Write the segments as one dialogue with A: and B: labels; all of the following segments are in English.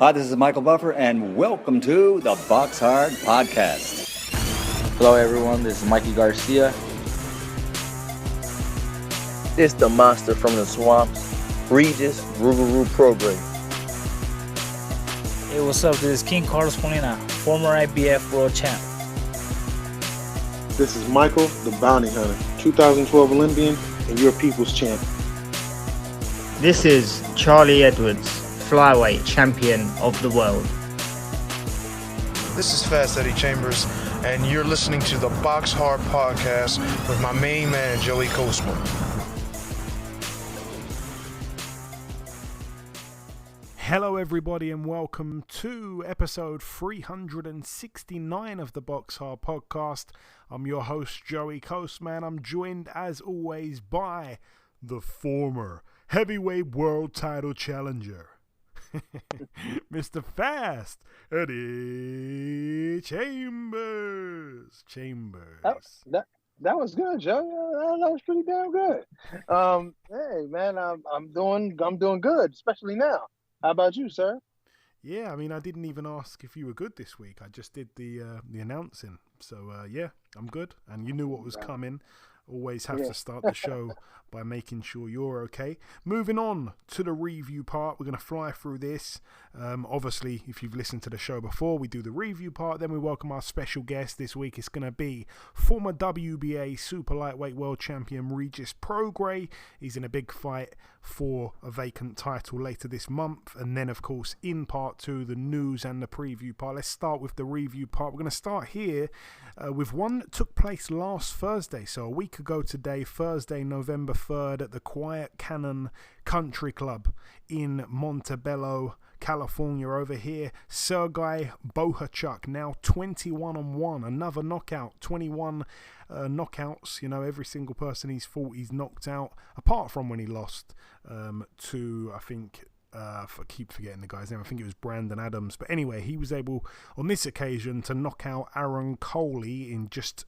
A: Hi, this is Michael Buffer, and welcome to the BoxHard Podcast.
B: Hello, everyone. This is Mikey Garcia.
C: This the monster from the swamps, Regis Prograis.
D: Hey, what's up? This is King Carlos Molina, former IBF world champ.
E: This is Michael, the Bounty Hunter, 2012 Olympian and your people's champ.
F: This is Charlie Edwards, flyweight champion of the world.
G: This is Fast Eddie Chambers, and you're listening to the BoxHard Podcast with my main man, Joey Coastman.
H: Hello everybody and welcome to episode 369 of the BoxHard Podcast. I'm your host Joey Coastman. I'm joined as always by the former heavyweight world title challenger, Mr. Fast Eddie Chambers.
E: That was good, Joe. That was pretty damn good. Hey man, I'm doing good, especially now. How about you, sir?
H: Yeah, I mean, I didn't even ask if you were good this week. I just did the announcing. So, yeah, I'm good. And you knew what was coming. Always have to start the show by making sure you're okay. Moving on to the review part. We're going to fly through this. Obviously, if you've listened to the show before, we do the review part. Then we welcome our special guest this week. It's going to be former WBA Super-Lightweight world champion Regis Prograis. He's in a big fight for a vacant title later this month. And then, of course, in part two, the news and the preview part. Let's start with the review part. We're going to start here with one that took place last Thursday. So a week ago today, Thursday, November 3rd, at the Quiet Cannon Country Club in Montebello, California. Over here, Sergey Bohachuk, now 21-1, another knockout, 21 knockouts. You know, every single person he's fought, he's knocked out, apart from when he lost to, I think, I keep forgetting the guy's name. I think it was Brandon Adams. But anyway, he was able on this occasion to knock out Aaron Coley in just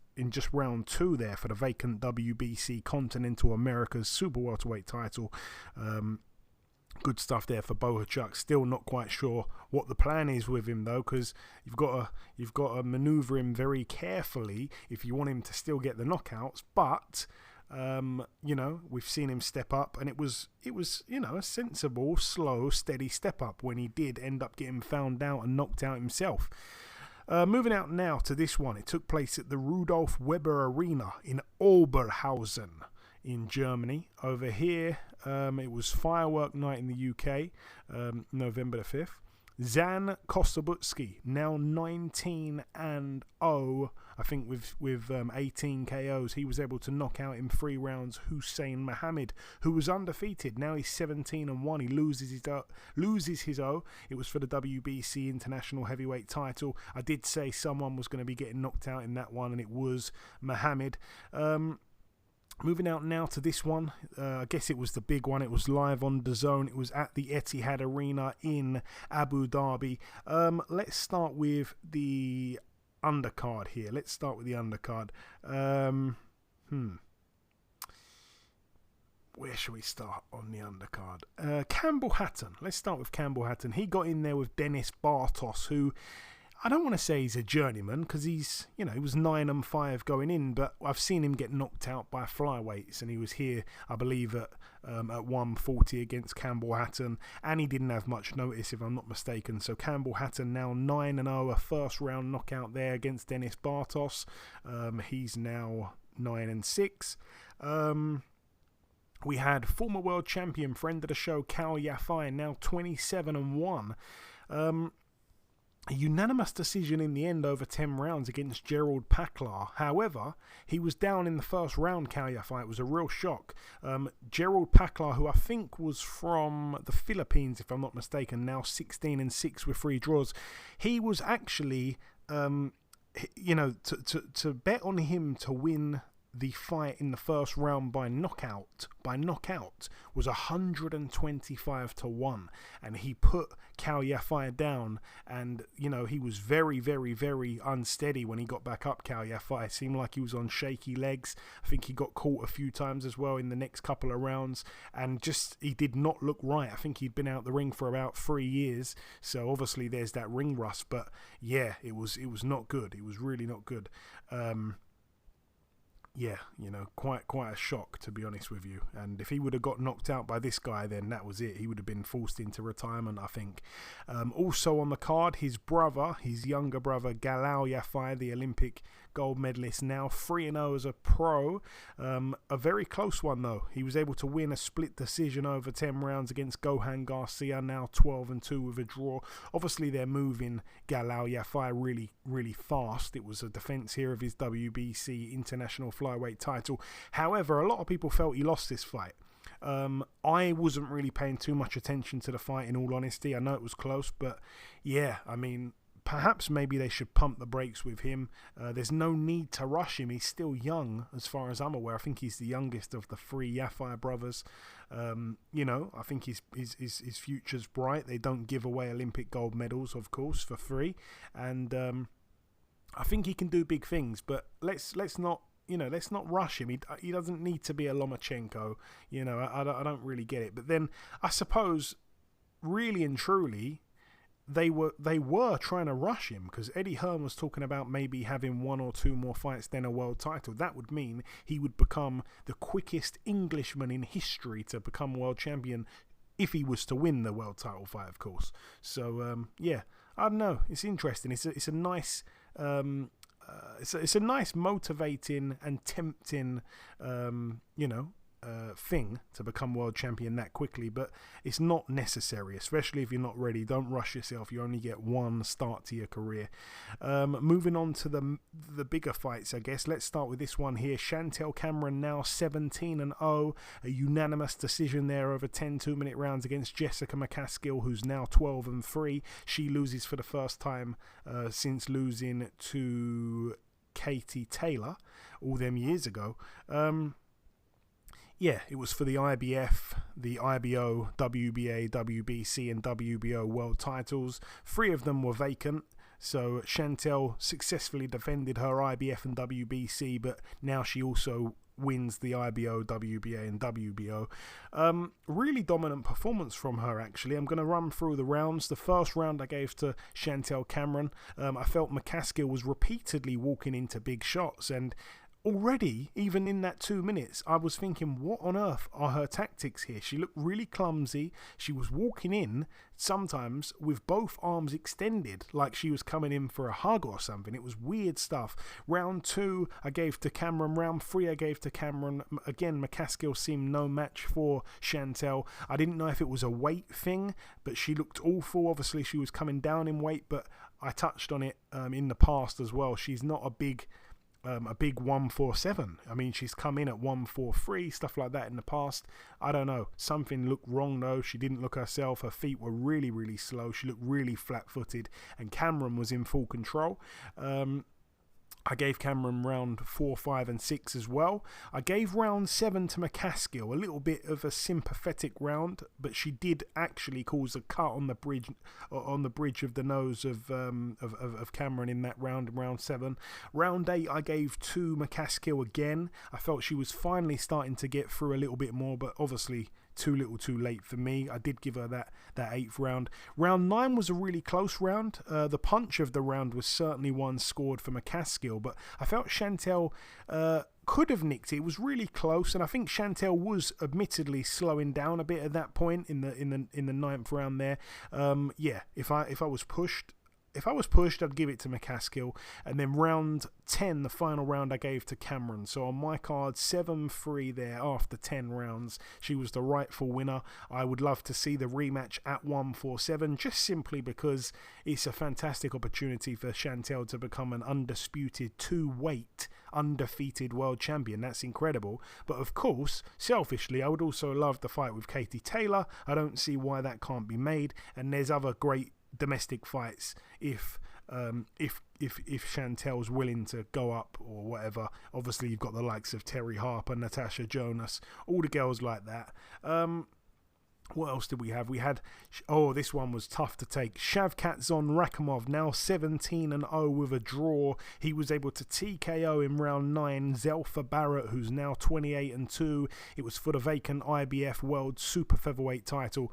H: round two there for the vacant WBC Continental America's Super Welterweight title. Good stuff there for Bohachuk. Still not quite sure what the plan is with him though, because you've got to maneuver him very carefully if you want him to still get the knockouts. But you know, we've seen him step up, and it was you know, a sensible, slow, steady step up when he did end up getting found out and knocked out himself. Moving out now to this one. It took place at the Rudolf Weber Arena in Oberhausen in Germany. Over here, it was firework night in the UK, November the 5th. Zan Kossobutski, now 19-0, I think with 18 KOs. He was able to knock out in 3 rounds Hussein Mohammed, who was undefeated. Now he's 17-1. He loses his O. It was for the WBC International Heavyweight title. I did say someone was going to be getting knocked out in that one, and it was Mohammed. Moving out now to this one, I guess it was the big one. It was live on DAZN. It was at the Etihad Arena in Abu Dhabi. Let's start with the undercard here. Where should we start on the undercard? Campbell Hatton. Let's start with Campbell Hatton. He got in there with Dennis Bartos, who I don't want to say he's a journeyman, because he was 9-5 going in, but I've seen him get knocked out by flyweights, and he was here, I believe, at 140 against Campbell Hatton, and he didn't have much notice, if I'm not mistaken. So Campbell Hatton now 9-0, a first round knockout there against Dennis Bartos. He's now 9-6. We had former world champion, friend of the show, Cal Yafai, now 27-1. A unanimous decision in the end over 10 rounds against Gerald Paklar. However, he was down in the first round, Cal Yafai. It was a real shock. Gerald Paklar, who I think was from the Philippines, if I'm not mistaken, now 16-6 with 3 draws. He was actually, to bet on him to win the fight in the first round by knockout was 125-1, and he put Cal Yafai down, and he was very, very, very unsteady when he got back up. Cal Yafai seemed like he was on shaky legs. I think he got caught a few times as well in the next couple of rounds, and just he did not look right. I think he'd been out the ring for about 3 years, so obviously there's that ring rust. But yeah, it was not good. It was really not good. Yeah, quite a shock, to be honest with you. And if he would have got knocked out by this guy, then that was it. He would have been forced into retirement, I think. Also on the card, his younger brother, Galal Yafai, the Olympic gold medalist, now 3-0 as a pro. A very close one, though. He was able to win a split decision over 10 rounds against Gohan Garcia, now 12-2 with a draw. Obviously, they're moving Galal Yafai really, really fast. It was a defense here of his WBC international flyweight title. However, a lot of people felt he lost this fight. I wasn't really paying too much attention to the fight, in all honesty. I know it was close, but yeah, I mean, perhaps maybe they should pump the brakes with him. There's no need to rush him. He's still young, as far as I'm aware. I think he's the youngest of the 3 Yafai brothers. I think his future's bright. They don't give away Olympic gold medals, of course, for free. And I think he can do big things, but let's not rush him. He doesn't need to be a Lomachenko. I don't really get it. But then I suppose, really and truly, they were trying to rush him, because Eddie Hearn was talking about maybe having 1 or 2 more fights than a world title. That would mean he would become the quickest Englishman in history to become world champion, if he was to win the world title fight, of course. So yeah, I don't know. It's interesting. It's a nice. It's a nice, motivating and tempting, thing to become world champion that quickly, but it's not necessary, especially if you're not ready. Don't rush yourself. You only get one start to your career. Moving on to the bigger fights, I guess. Let's start with this one here. Chantel Cameron, now 17-0, a unanimous decision there over 10 2-minute rounds against Jessica McCaskill, who's now 12-3. She loses for the first time since losing to Katie Taylor all them years ago. Yeah, it was for the IBF, the IBO, WBA, WBC and WBO world titles. 3 of them were vacant, so Chantel successfully defended her IBF and WBC, but now she also wins the IBO, WBA and WBO. Really dominant performance from her, actually. I'm going to run through the rounds. The first round I gave to Chantel Cameron. I felt McCaskill was repeatedly walking into big shots, and already, even in that 2 minutes, I was thinking, what on earth are her tactics here? She looked really clumsy. She was walking in, sometimes, with both arms extended, like she was coming in for a hug or something. It was weird stuff. Round 2, I gave to Cameron. Round 3, I gave to Cameron. Again, McCaskill seemed no match for Chantel. I didn't know if it was a weight thing, but she looked awful. Obviously, she was coming down in weight, but I touched on it in the past as well. She's not a big 147. I mean, she's come in at 143, stuff like that in the past. I don't know. Something looked wrong, though. She didn't look herself. Her feet were really, really slow. She looked really flat-footed, and Cameron was in full control. I gave Cameron round 4, 5 and 6 as well. I gave round 7 to McCaskill, a little bit of a sympathetic round, but she did actually cause a cut on the bridge of the nose of Cameron in that round 7. Round 8 I gave to McCaskill again. I felt she was finally starting to get through a little bit more, but obviously too little too late for me. I did give her that 8th round. Round 9 was a really close round. The punch of the round was certainly one scored for McCaskill, but I felt Chantel could have nicked it. It was really close, and I think Chantel was admittedly slowing down a bit at that point in the 9th round there. Yeah, if I was pushed, I'd give it to McCaskill. And then round 10, the final round, I gave to Cameron. So on my card, 7-3 there after 10 rounds. She was the rightful winner. I would love to see the rematch at 147, just simply because it's a fantastic opportunity for Chantel to become an undisputed 2-weight undefeated world champion. That's incredible. But of course, selfishly, I would also love the fight with Katie Taylor. I don't see why that can't be made. And there's other great domestic fights if Chantel's willing to go up or whatever. Obviously, you've got the likes of Terry Harper, Natasha Jonas, all the girls like that. What else did we have? We had, this one was tough to take. Shavkatzon Rakhimov, now 17-0 with a draw. He was able to TKO in round 9 Zelfa Barrett, who's now 28-2. It was for the vacant IBF World Super Featherweight title.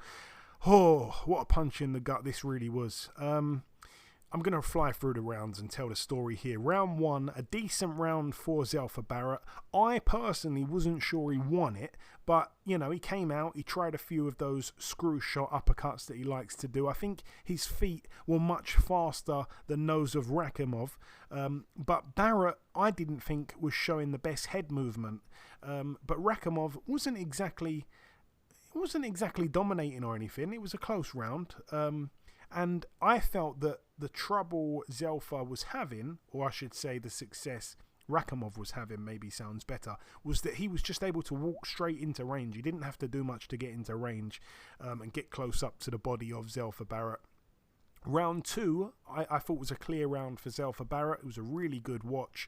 H: Oh, what a punch in the gut this really was. I'm going to fly through the rounds and tell the story here. Round 1, a decent round for Zelfa Barrett. I personally wasn't sure he won it, but, he came out, he tried a few of those screw shot uppercuts that he likes to do. I think his feet were much faster than those of Rakhimov, but Barrett, I didn't think, was showing the best head movement. But Rakhimov wasn't exactly dominating or anything. It was a close round. And I felt that the trouble Zelfa was having, or I should say the success Rakhimov was having, maybe sounds better, was that he was just able to walk straight into range. He didn't have to do much to get into range and get close up to the body of Zelfa Barrett. Round 2, I thought was a clear round for Zelfa Barrett. It was a really good watch.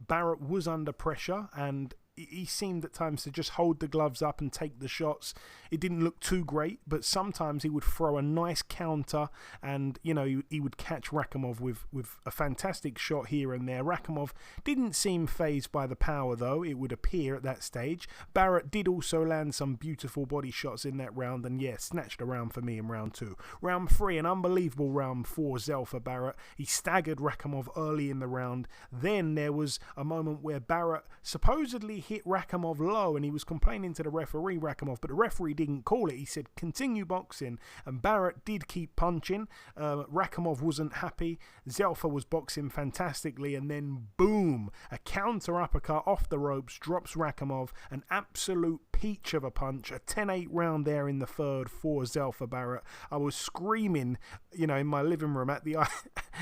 H: Barrett was under pressure and he seemed at times to just hold the gloves up and take the shots. It didn't look too great, but sometimes he would throw a nice counter and, he would catch Rakhimov with a fantastic shot here and there. Rakhimov didn't seem fazed by the power, though, it would appear at that stage. Barrett did also land some beautiful body shots in that round and, snatched a round for me in round 2. Round 3, an unbelievable round for Zelfa Barrett. He staggered Rakhimov early in the round. Then there was a moment where Barrett supposedly hit Rakhimov low and he was complaining to the referee, Rakhimov, but the referee didn't call it. He said continue boxing, and Barrett did keep punching. Rakhimov wasn't happy. Zelfa was boxing fantastically, and then boom, a counter uppercut off the ropes drops Rakhimov, an absolute peach of a punch, a 10-8 round there in the third for Zelfa Barrett. I was screaming, in my living room at the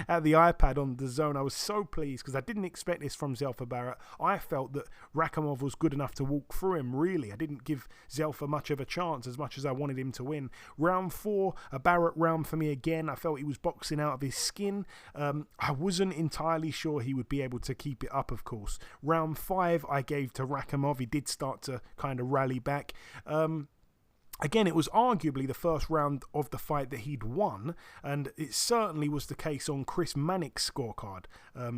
H: iPad on the zone. I was so pleased because I didn't expect this from Zelfa Barrett. I felt that Rakhimov was good enough to walk through him, really. I didn't give Zelfa much of a chance as much as I wanted him to win. Round 4, a Barrett round for me again. I felt he was boxing out of his skin. I wasn't entirely sure he would be able to keep it up, of course. Round 5, I gave to Rakhimov. He did start to kind of rally back. Again, it was arguably the first round of the fight that he'd won, and it certainly was the case on Chris Mannix's scorecard,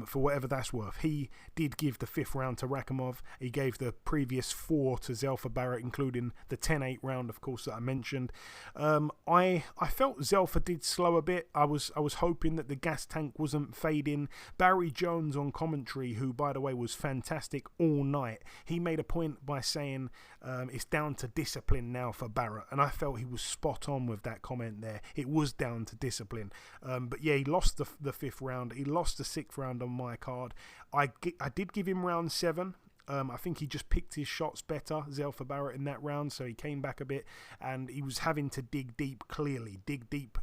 H: for whatever that's worth. He did give the 5th round to Rakhimov. He gave the previous 4 to Zelfa Barrett, including the 10-8 round, of course, that I mentioned. I felt Zelfa did slow a bit. I was hoping that the gas tank wasn't fading. Barry Jones on commentary, who, by the way, was fantastic all night, he made a point by saying it's down to discipline now for Barrett. And I felt he was spot on with that comment there. It was down to discipline. But he lost the 5th round. He lost the 6th round on my card. I did give him round 7. I think he just picked his shots better, Zelfa Barrett, in that round, so he came back a bit, and he was having to dig deep, clearly. Dig deep,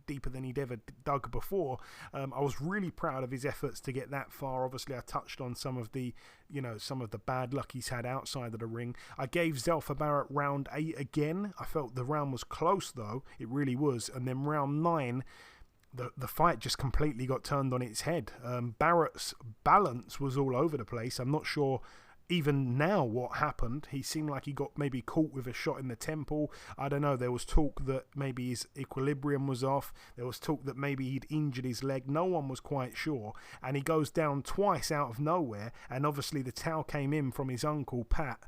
H: deeper than he'd ever dug before. I was really proud of his efforts to get that far. Obviously, I touched on some of the bad luck he's had outside of the ring. I gave Zelfa Barrett round 8 again. I felt the round was close, though. It really was. And then round 9... The fight just completely got turned on its head. Barrett's balance was all over the place. I'm not sure even now what happened. He seemed like he got maybe caught with a shot in the temple. I don't know. There was talk that maybe his equilibrium was off. There was talk that maybe he'd injured his leg. No one was quite sure. And he goes down twice out of nowhere. And obviously the towel came in from his uncle, Pat.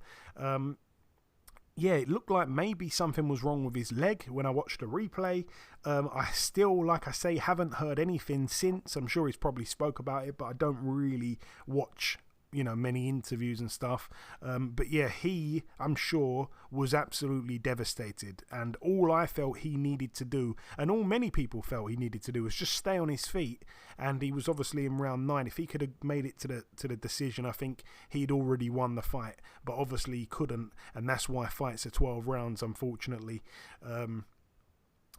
H: It looked like maybe something was wrong with his leg when I watched the replay. I still, like I say, haven't heard anything since. I'm sure he's probably spoke about it, but I don't really watch many interviews and stuff. But he, I'm sure, was absolutely devastated. And all I felt he needed to do, and all many people felt he needed to do, was just stay on his feet. And he was obviously in round 9. If he could have made it to the decision, I think he'd already won the fight. But obviously he couldn't, and that's why fights are 12 rounds, unfortunately.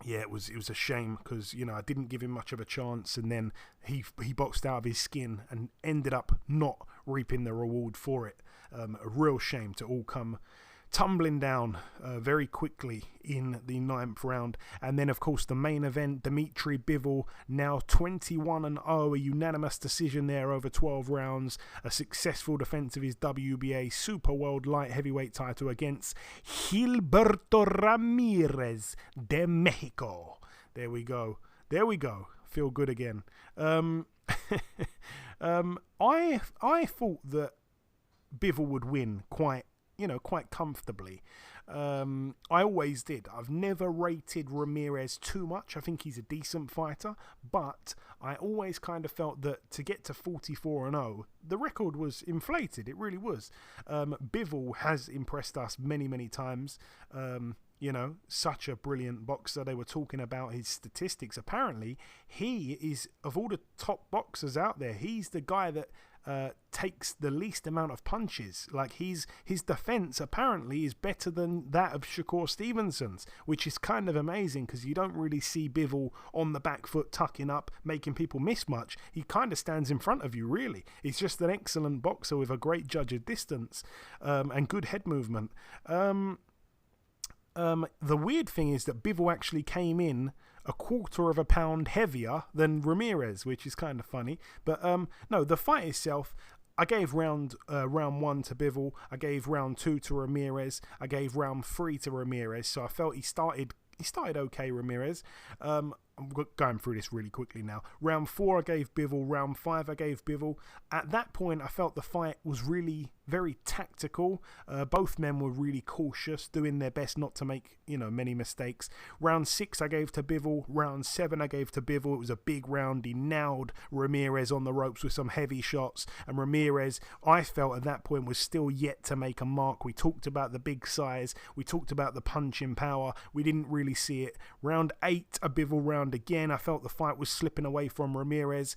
H: It was a shame because, I didn't give him much of a chance, and then he boxed out of his skin and ended up not reaping the reward for it. A real shame to all come tumbling down very quickly in the 9th round. And then, of course, the main event, Dimitri Bivol, now 21-0, a unanimous decision there over 12 rounds, a successful defense of his WBA Super World Light Heavyweight title against Gilberto Ramirez de Mexico. There we go. Feel good again. I thought that Bivol would win quite comfortably. I always did. I've never rated Ramirez too much. I think he's a decent fighter, but I always kind of felt that to get to 44-0, the record was inflated. It really was. Bivol has impressed us many, many times. Such a brilliant boxer. They were talking about his statistics. Apparently, he is, of all the top boxers out there, he's the guy that takes the least amount of punches. Like, his defense apparently is better than that of Shakur Stevenson's, which is kind of amazing because you don't really see Bivol on the back foot, tucking up, making people miss much. He kind of stands in front of you, really. He's just an excellent boxer with a great judge of distance and good head movement. The weird thing is that Bivol actually came in a quarter of a pound heavier than Ramirez, which is kind of funny. But no, the fight itself, I gave round 1 to Bivol, I gave round 2 to Ramirez, I gave round 3 to Ramirez. So I felt he started okay, Ramirez. I'm going through this really quickly now. Round 4 I gave Bivol, round 5 I gave Bivol. At that point I felt the fight was really very tactical. Both men were really cautious, doing their best not to make many mistakes. Round 6 I gave to Bivol, round 7 I gave to Bivol. It was a big round. He nailed Ramirez on the ropes with some heavy shots, and Ramirez, I felt at that point, was still yet to make a mark. We talked about the big size, we talked about the punching power, we didn't really see it. Round 8 a Bivol round again. I felt the fight was slipping away from Ramirez.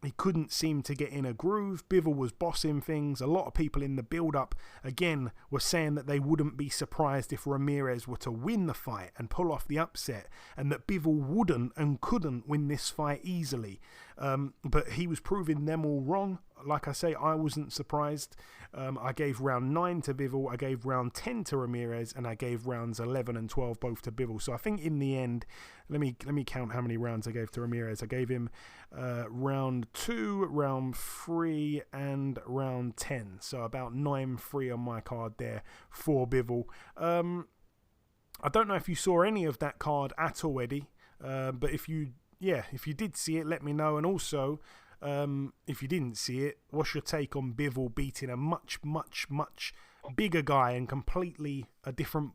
H: He couldn't seem to get in a groove. Bivol was bossing things. A lot of people in the build-up, again, were saying that they wouldn't be surprised if Ramirez were to win the fight and pull off the upset, and that Bivol wouldn't and couldn't win this fight easily. But he was proving them all wrong. Like I say, I wasn't surprised. I gave round 9 to Bivol, I gave round 10 to Ramirez, and I gave rounds 11 and 12 both to Bivol. So I think in the end, let me count how many rounds I gave to Ramirez. I gave him round 2, round 3, and round 10. So about 9-3 on my card there for Bivol. I don't know if you saw any of that card at all, Eddie. But if you did see it, let me know. And also, if you didn't see it, what's your take on Bivol beating a much, much, much bigger guy and completely a different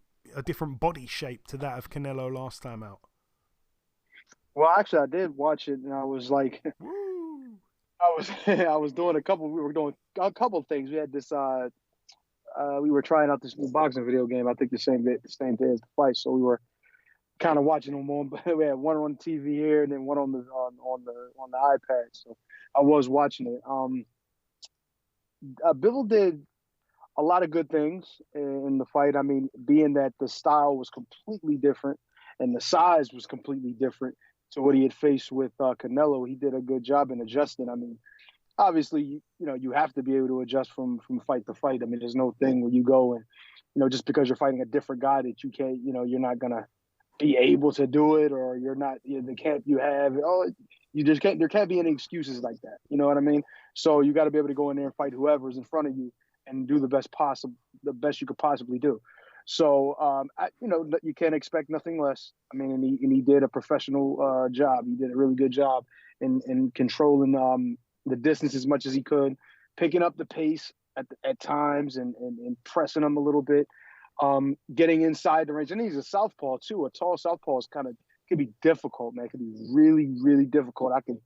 H: body shape to that of Canelo last time out?
E: Well, actually, I did watch it, and I was like, I was doing we were doing a couple things. We had this, we were trying out this new boxing video game. I think the same day as the fight, so we were kind of watching them on. We had one on TV here, and then one on the iPad. So I was watching it. Bivol did a lot of good things in the fight. I mean, being that the style was completely different and the size was completely different to what he had faced with Canelo, he did a good job in adjusting. I mean, obviously, you have to be able to adjust from fight to fight. I mean, there's no thing where you go and, just because you're fighting a different guy that you can't, you're not gonna be able to do it, or you're not, the camp you have, you just can't, there can't be any excuses like that. You know what I mean? So you got to be able to go in there and fight whoever's in front of you and do the best you could possibly do. So, you can't expect nothing less. I mean, and he did a professional job. He did a really good job in controlling the distance as much as he could, picking up the pace at times and pressing him a little bit, getting inside the range. And he's a southpaw too. A tall southpaw could be difficult, man. It could be really, really difficult. I can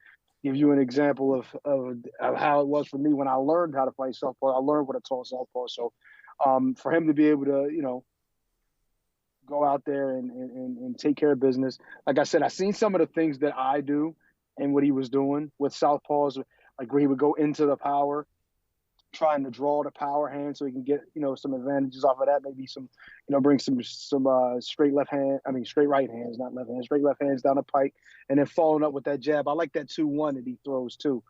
E: give you an example of how it was for me when I learned how to fight southpaw. I learned what a tall southpaw. So for him to be able to, go out there and take care of business. Like I said, I seen some of the things that I do and what he was doing with southpaws, like where he would go into the power, trying to draw the power hand so he can get, some advantages off of that. Maybe some, bring some straight right hands, not left hands, straight left hands down the pike, and then following up with that jab. I like that 2-1 that he throws too.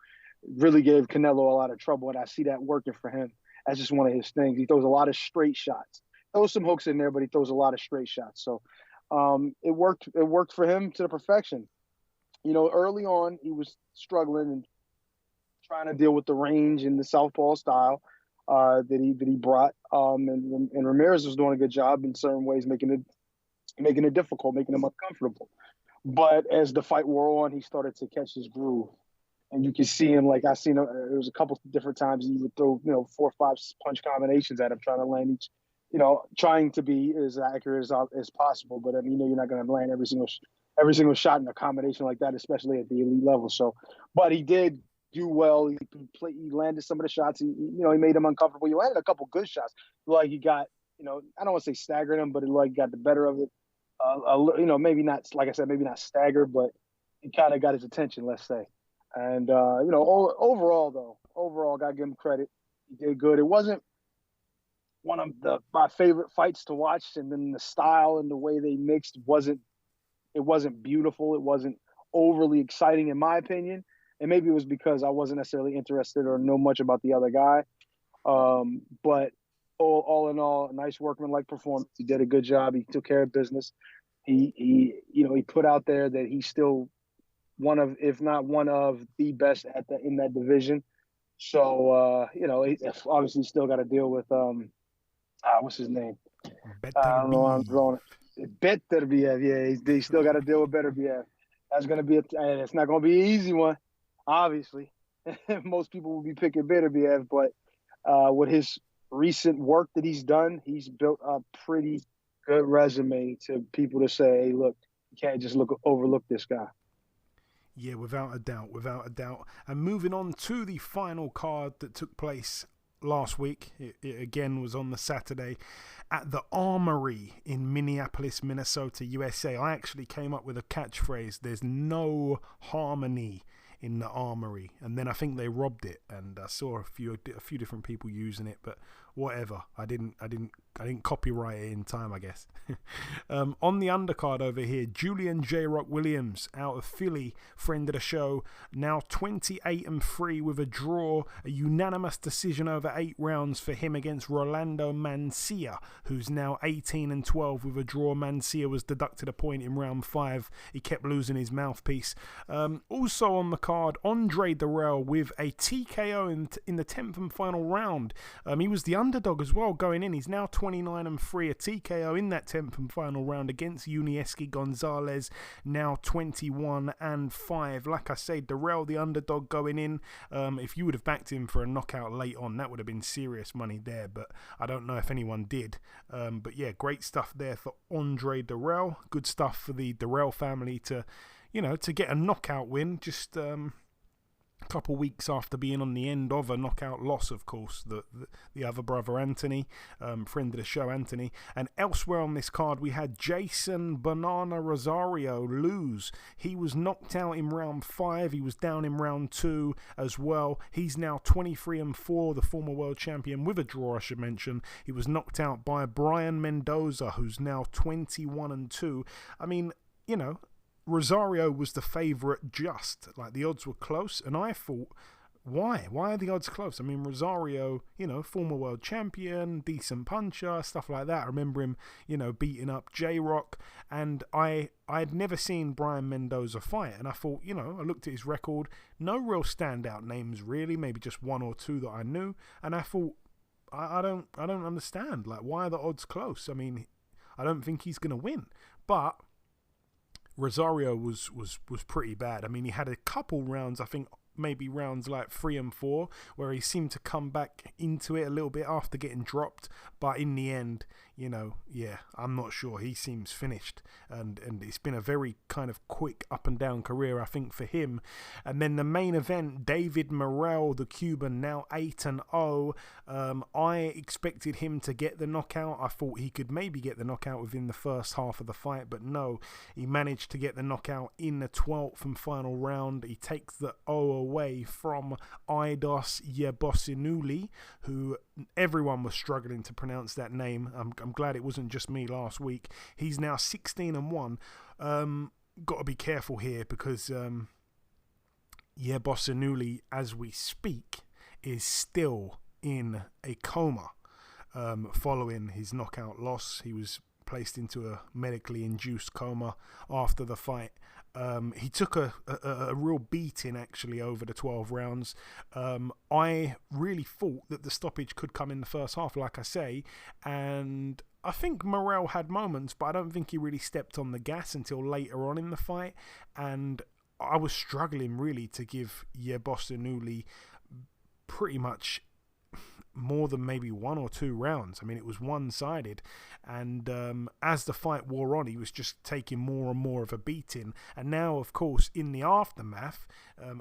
E: Really gave Canelo a lot of trouble, and I see that working for him. That's just one of his things. He throws a lot of straight shots. throws some hooks in there, but he throws a lot of straight shots. So it worked. It worked for him to the perfection. Early on he was struggling and trying to deal with the range and the southpaw style that he brought. And Ramirez was doing a good job in certain ways, making it difficult, making him uncomfortable. But as the fight wore on, he started to catch his groove. And you can see him, like I seen him, there was a couple different times he would throw, 4 or 5 punch combinations at him, trying to land each, trying to be as accurate as possible. But I mean, you're not going to land every single shot in a combination like that, especially at the elite level. So, but he did do well. He landed some of the shots. He made him uncomfortable. He landed a couple good shots. Like he got, I don't want to say staggered him, but it like got the better of it. Maybe not, like I said, maybe not staggered, but it kind of got his attention, let's say. And, overall, got to give him credit. He did good. It wasn't one of my favorite fights to watch. And then the style and the way they mixed wasn't beautiful. It wasn't overly exciting, in my opinion. And maybe it was because I wasn't necessarily interested or know much about the other guy. But all in all, a nice workman-like performance. He did a good job. He took care of business. He put out there that he's still one of, if not one of the best in that division. So, he obviously still got to deal with, what's his name? I don't know. I'm throwing it. Beterbiev. Yeah, he still got to deal with Beterbiev. That's going to be it's not going to be an easy one, obviously. Most people will be picking Beterbiev, but with his recent work that he's done, he's built a pretty good resume to people to say, hey, look, you can't just overlook this guy.
H: Yeah, without a doubt. And moving on to the final card that took place last week. It again was on the Saturday at the Armory in Minneapolis, Minnesota, USA. I actually came up with a catchphrase, there's no harmony in the Armory, and then I think they robbed it, and I saw a few different people using it, but whatever. I didn't copyright it in time, I guess. On the undercard over here, Julian J. Rock Williams out of Philly, friend of the show, now 28-3 with a draw, a unanimous decision over 8 rounds for him against Rolando Mancia, who's now 18-12 with a draw. Mancia was deducted a point in round 5. He kept losing his mouthpiece. Also on the card, Andre Durrell with a TKO in the 10th and final round. He was the underdog as well going in. He's now 29-3, a TKO in that 10th and final round against Unieski Gonzalez, now 21-5. Like I say, Durrell the underdog going in. If you would have backed him for a knockout late on, that would have been serious money there, but I don't know if anyone did. But yeah, great stuff there for Andre Durrell. Good stuff for the Durrell family to get a knockout win just a couple weeks after being on the end of a knockout loss, of course, the other brother Anthony, friend of the show Anthony. And elsewhere on this card we had Jason Banana Rosario lose. He was knocked out in round 5. He was down in round 2 as well. He's now 23-4, the former world champion, with a draw, I should mention. He was knocked out by Brian Mendoza, who's now 21-2. I mean, Rosario was the favourite like the odds were close, and I thought, why are the odds close? I mean, Rosario, former world champion, decent puncher, stuff like that. I remember him, beating up J-Rock, and I'd never seen Brian Mendoza fight, and I thought, I looked at his record, no real standout names really, maybe just 1 or 2 that I knew, and I thought, I don't understand, like, why are the odds close? I mean, I don't think he's going to win, but Rosario was pretty bad. I mean, he had a couple rounds, I think maybe rounds like 3 and 4, where he seemed to come back into it a little bit after getting dropped. But in the end, I'm not sure. He seems finished. And it's been a very kind of quick up and down career, I think, for him. And then the main event, David Morrell, the Cuban, now 8-0. I expected him to get the knockout. I thought he could maybe get the knockout within the first half of the fight, but no, he managed to get the knockout in the 12th and final round. He takes the O away from Aidos Yebosinuli, who everyone was struggling to pronounce that name. I'm glad it wasn't just me last week. He's now 16-1. Got to be careful here because Yebosinuli, as we speak, is still in a coma. following his knockout loss. He was placed into a medically induced coma after the fight. He took a real beating, actually, over the 12 rounds. I really thought that the stoppage could come in the first half, like I say, and I think Morrell had moments, but I don't think he really stepped on the gas until later on in the fight, and I was struggling really to give Bostanuli pretty much more than maybe 1 or 2 rounds. I mean, it was one-sided, and as the fight wore on, he was just taking more and more of a beating. And now, of course, in the aftermath,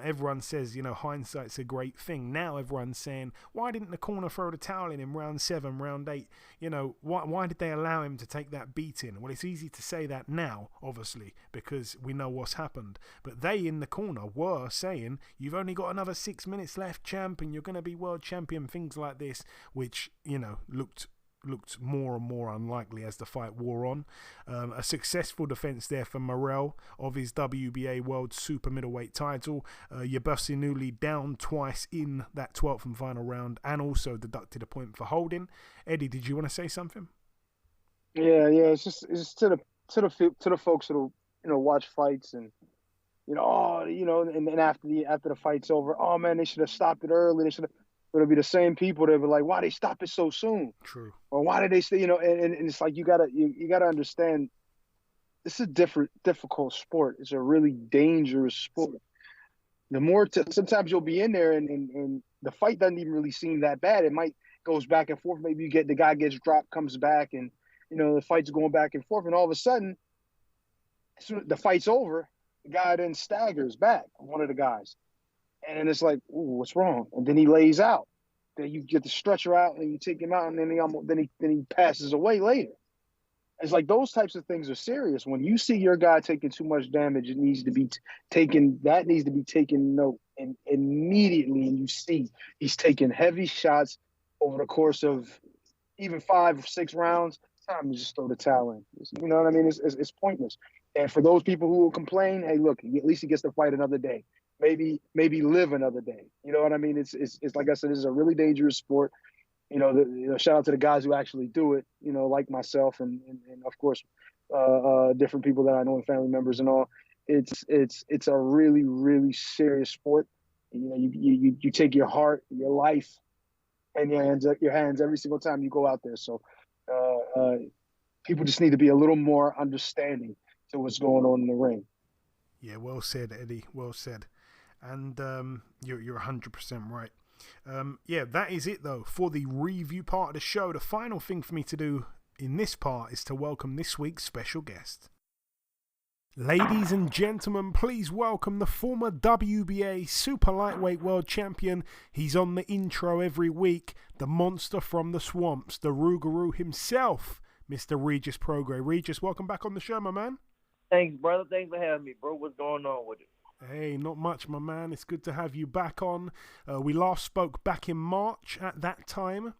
H: everyone says, hindsight's a great thing. Now everyone's saying, why didn't the corner throw the towel in round 7, round 8? Why did they allow him to take that beating? Well, it's easy to say that now, obviously, because we know what's happened. But they in the corner were saying, you've only got another 6 minutes left, champ, and you're going to be world champion, things like this, which, looked more and more unlikely as the fight wore on. A successful defense there for Morrell of his WBA World Super Middleweight title. Bostanuli down twice in that 12th and final round, and also deducted a point for holding. Eddie, did you want to say something?
E: Yeah. It's just to the folks that'll watch fights and and after the fight's over, oh man, they should have stopped it early. They should have. It'll be the same people that be like, why they stop it so soon?
H: True. Or
E: why did they stay? And it's like you gotta understand, this is a difficult sport. It's a really dangerous sport. The more sometimes you'll be in there and the fight doesn't even really seem that bad. It might goes back and forth. Maybe the guy gets dropped, comes back, and the fight's going back and forth, and all of a sudden, the fight's over. The guy then staggers back, one of the guys. And it's like, ooh, what's wrong? And then he lays out. Then you get the stretcher out, and you take him out, and then he passes away later. It's like those types of things are serious. When you see your guy taking too much damage, it needs to be taken. That needs to be taken note and immediately. And you see he's taking heavy shots over the course of even 5 or 6 rounds. It's time to just throw the towel in. You know what I mean? It's pointless. And for those people who will complain, hey, look, at least he gets to fight another day. Maybe live another day. You know what I mean? It's like I said, this is a really dangerous sport. Shout out to the guys who actually do it. Like myself and of course, different people that I know and family members and all. It's a really, really serious sport. You take your heart, your life, and your hands every single time you go out there. So people just need to be a little more understanding to what's going on in the ring.
H: Yeah, well said, Eddie. Well said. And you're 100% right. That is it, though, for the review part of the show. The final thing for me to do in this part is to welcome this week's special guest. Ladies and gentlemen, please welcome the former WBA Super-Lightweight World Champion. He's on the intro every week. The monster from the swamps, the Rougarou himself, Mr. Regis Prograis. Regis, welcome back on the show, my man.
C: Thanks, brother. Thanks for having me, bro. What's going on with it?
H: Hey, not much, my man. It's good to have you back on. We last spoke back in March. At that time,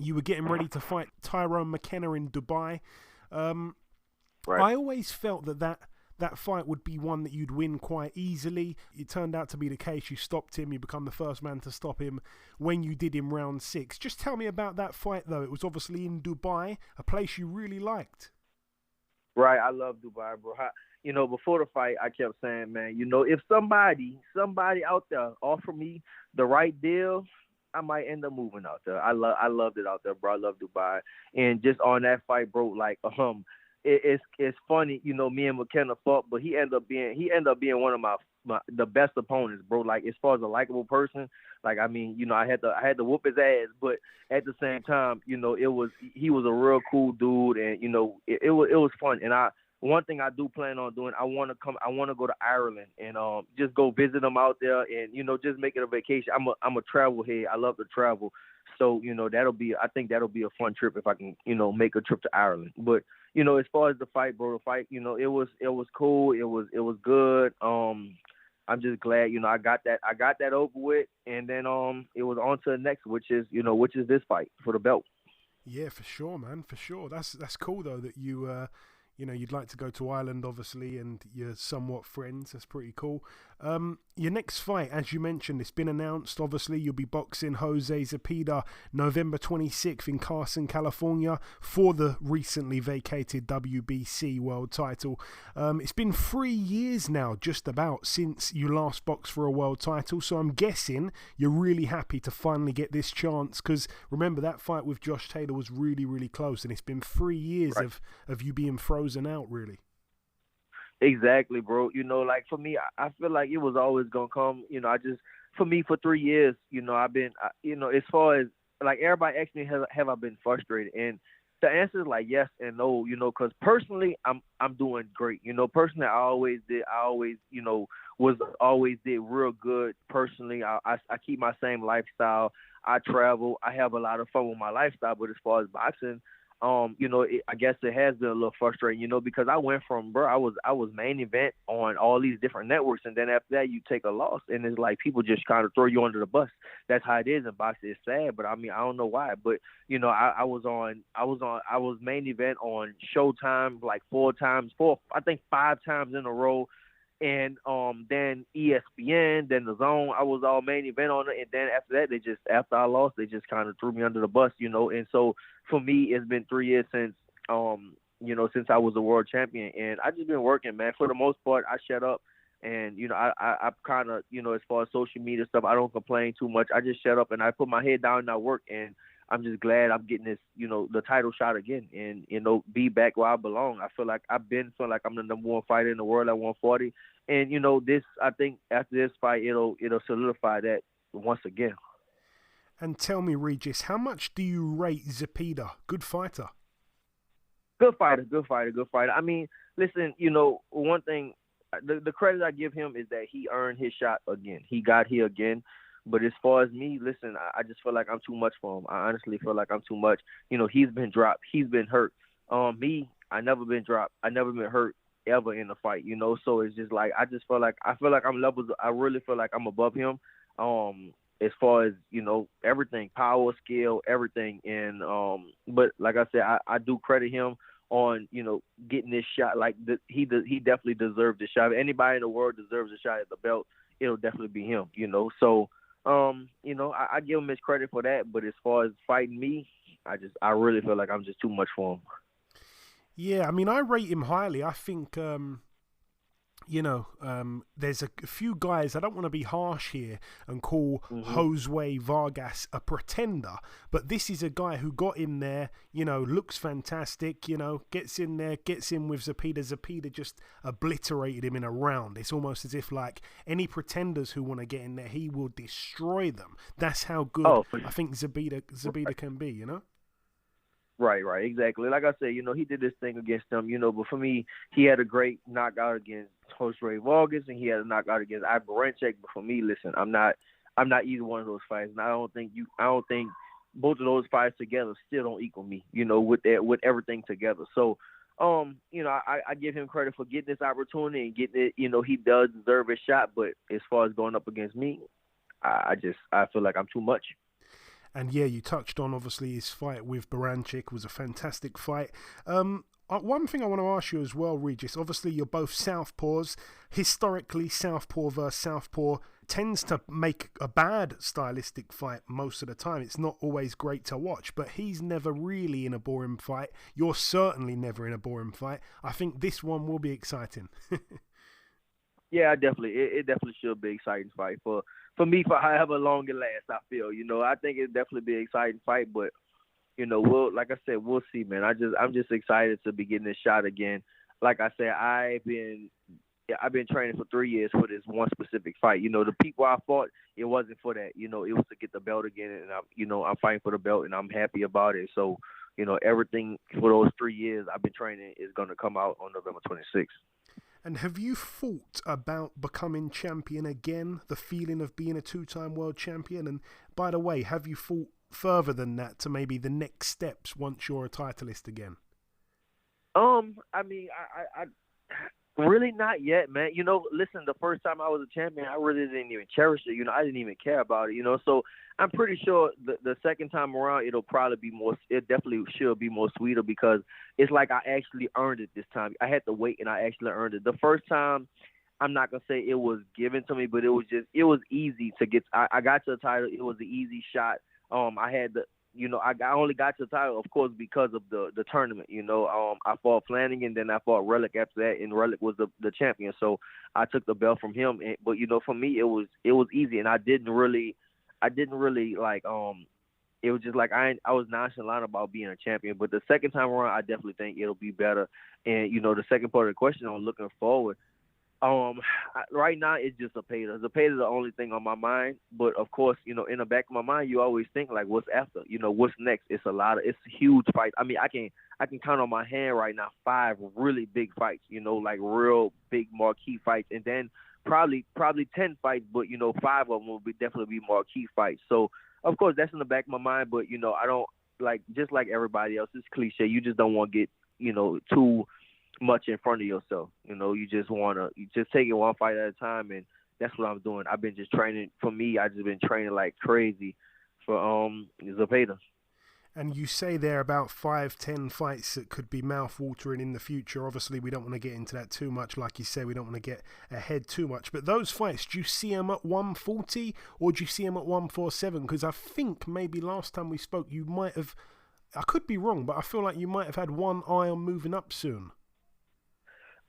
H: you were getting ready to fight Tyrone McKenna in Dubai. Right. I always felt that fight would be one that you'd win quite easily. It turned out to be the case. You stopped him. You become the first man to stop him when you did in round 6. Just tell me about that fight, though. It was obviously in Dubai, a place you really liked.
C: Right, I love Dubai, bro. Before the fight, I kept saying, man, if somebody out there offer me the right deal, I might end up moving out there. I loved it out there, bro. I love Dubai, and just on that fight, bro, like it's funny, me and McKenna fought, but he ended up being one of the best opponents, bro. Like as far as a likable person, like I had to whoop his ass, but at the same time, he was a real cool dude, and it was fun. And one thing I do plan on doing, I want to go to Ireland and just go visit them out there, and just make it a vacation. I'm a travel head. I love to travel, so I think that'll be a fun trip if I can make a trip to Ireland. But as far as the fight, bro, it was cool. It was good. I'm just glad, I got that over with, and then it was on to the next, which is this fight for the belt.
H: Yeah, for sure, man, for sure. That's cool though that you you'd like to go to Ireland, obviously, and you're somewhat friends. That's pretty cool. Your next fight, as you mentioned, it's been announced. Obviously, you'll be boxing Jose Zepeda November 26th in Carson, California, for the recently vacated WBC world title. It's been 3 years now, just about, since you last boxed for a world title. So I'm guessing you're really happy to finally get this chance, because remember, that fight with Josh Taylor was really, really close, and it's been 3 years of you being frozen out, really.
C: Exactly, bro. Like for me, I feel like it was always gonna come. For me, for 3 years, I've been, as far as like everybody asks me, have I been frustrated? And the answer is like yes and no. Because personally, I'm doing great. Personally, I always did real good. Personally, I keep my same lifestyle. I travel. I have a lot of fun with my lifestyle. But as far as boxing, I guess it has been a little frustrating, because I went from, I was main event on all these different networks, and then after that you take a loss, and it's like people just kind of throw you under the bus. That's how it is in boxing. It's sad, but I mean, I don't know why, but I was main event on Showtime like 5 times in a row. And then ESPN, then the Zone, I was all main event on it. And then after that, after I lost, they just kind of threw me under the bus, And so for me, it's been 3 years since I was a world champion. And I just been working, man. For the most part, I shut up. And, I kind of, as far as social media stuff, I don't complain too much. I just shut up and I put my head down and I work. And I'm just glad I'm getting this, the title shot again and, be back where I belong. I feel like I'm the number one fighter in the world at 140. And, I think after this fight, it'll solidify that once again.
H: And tell me, Regis, how much do you rate Zepeda? Good fighter.
C: Good fighter. I mean, listen, one thing, the credit I give him is that he earned his shot again. He got here again. But as far as me, listen, I just feel like I'm too much for him. I honestly feel like I'm too much. He's been dropped. He's been hurt. Me, I never been dropped. I never been hurt ever in a fight, So it's just like I feel like I'm levels. I really feel like I'm above him. As far as everything, power, skill, everything. And but like I said, I do credit him on getting this shot. Like he definitely deserved the shot. If anybody in the world deserves a shot at the belt, it'll definitely be him. So. I give him his credit for that, but as far as fighting me, I really feel like I'm just too much for him.
H: Yeah, I mean, I rate him highly. I think, there's a few guys, I don't want to be harsh here and call Jose Vargas a pretender, but this is a guy who got in there, looks fantastic, gets in there, gets in with Zepeda. Zepeda just obliterated him in a round. It's almost as if like any pretenders who want to get in there, he will destroy them. That's how good I think Zepeda can be,
C: Right, exactly. Like I said, he did this thing against them, but for me, he had a great knockout against Jose Vargas, and he had a knockout against Ibaranchek. But for me, listen, I'm not either one of those fights, and I don't think both of those fights together still don't equal me, with everything together. So, I give him credit for getting this opportunity and getting it. He does deserve a shot, but as far as going up against me, I feel like I'm too much.
H: And yeah, you touched on, obviously, his fight with Baranchik was a fantastic fight. One thing I want to ask you as well, Regis, obviously you're both southpaws. Historically, southpaw versus southpaw tends to make a bad stylistic fight most of the time. It's not always great to watch, but he's never really in a boring fight. You're certainly never in a boring fight. I think this one will be exciting.
C: Yeah, definitely. It definitely should be an exciting fight for me, for however long it lasts. I feel, I think it'd definitely be an exciting fight, but like I said, we'll see, man. I'm just excited to be getting this shot again. Like I said, I've been training for 3 years for this one specific fight. The people I fought, it wasn't for that. It was to get the belt again, and I'm fighting for the belt, and I'm happy about it. So, everything for those 3 years I've been training is going to come out on November 26th.
H: And have you thought about becoming champion again? The feeling of being a 2-time world champion? And by the way, have you thought further than that to maybe the next steps once you're a titleist again?
C: I mean, Really not yet, man. Listen, the first time I was a champion, I really didn't even cherish it. I didn't even care about it, So I'm pretty sure the second time around, it'll probably be more, it definitely should be more sweeter because it's like I actually earned it this time. I had to wait and I actually earned it. The first time, I'm not going to say it was given to me, but it was easy to get. I got to the title. It was an easy shot. I had the, I only got to the title, of course, because of the tournament. I fought Flanagan, then I fought Relic after that, and Relic was the champion. So I took the belt from him. But for me, it was easy, and I didn't really like. It was just like I was nonchalant about being a champion. But the second time around, I definitely think it'll be better. And the second part of the question, I'm looking forward. Right now it's just Zepeda. Zepeda's the only thing on my mind, but of course, in the back of my mind, you always think like, what's after? What's next? It's a huge fight. I mean, I can count on my hand right now 5 really big fights. Like real big marquee fights, and then probably 10 fights, but 5 of them will definitely be marquee fights. So of course that's in the back of my mind, but I don't just like everybody else. It's cliche. You just don't want to get too much in front of yourself. You just take it one fight at a time, and that's what I'm doing. I've been just training. For me, I just been training like crazy for Zepeda.
H: And you say there about 5-10 fights that could be mouth-watering in the future. Obviously, we don't want to get into that too much. Like you say, we don't want to get ahead too much. But those fights, do you see them at 140 or do you see them at 147? Because I think maybe last time we spoke, you might have, I could be wrong, but I feel like you might have had one eye on moving up soon.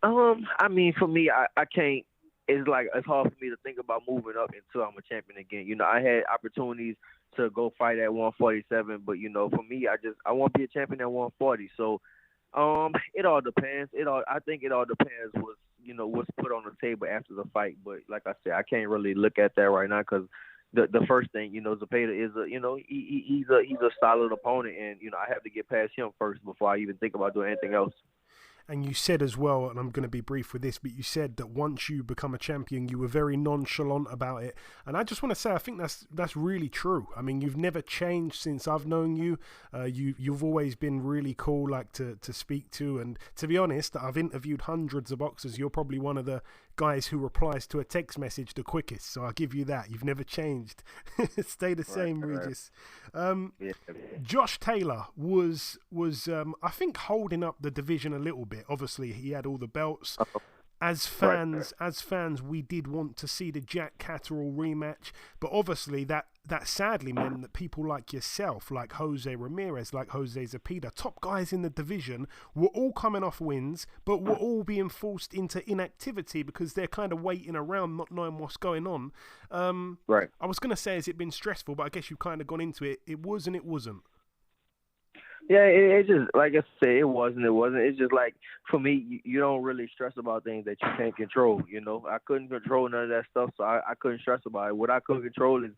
C: I mean, for me, I can't. It's hard for me to think about moving up until I'm a champion again. I had opportunities to go fight at 147, but for me, I want to be a champion at 140. So, it all depends. I think it all depends what's put on the table after the fight. But like I said, I can't really look at that right now because the first thing, Zepeda is he's a solid opponent, and I have to get past him first before I even think about doing anything else.
H: And you said as well, and I'm going to be brief with this, but you said that once you become a champion, you were very nonchalant about it. And I just want to say, I think that's really true. I mean, you've never changed since I've known you. You've always been really cool, to speak to. And to be honest, I've interviewed hundreds of boxers. You're probably one of the guys who replies to a text message the quickest. So I'll give you that. You've never changed. Stay the same, Regis. Josh Taylor was I think holding up the division a little bit. Obviously, he had all the belts. As fans, we did want to see the Jack Catterall rematch, but obviously that sadly meant that people like yourself, like Jose Ramirez, like Jose Zepeda, top guys in the division, were all coming off wins, but were all being forced into inactivity because they're kind of waiting around, not knowing what's going on.
C: Right.
H: I was going to say, has it been stressful? But I guess you've kind of gone into it. It was and it wasn't.
C: Yeah, it just, like I said, it wasn't. It's just like, for me, you don't really stress about things that you can't control, I couldn't control none of that stuff, so I couldn't stress about it. What I could control is,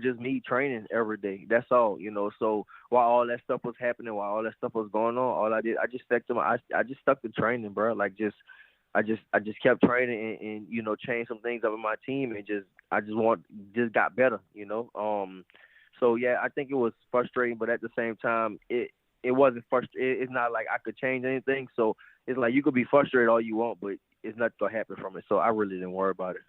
C: just me training every day. That's all, So while all that stuff was happening, while all that stuff was going on, all I did, I just stuck to training, bro. I just kept training and changed some things up in my team and just got better, So yeah, I think it was frustrating, but at the same time, it wasn't frustrating. It's not like I could change anything. So it's like you could be frustrated all you want, but it's not gonna happen from it. So I really didn't worry about it.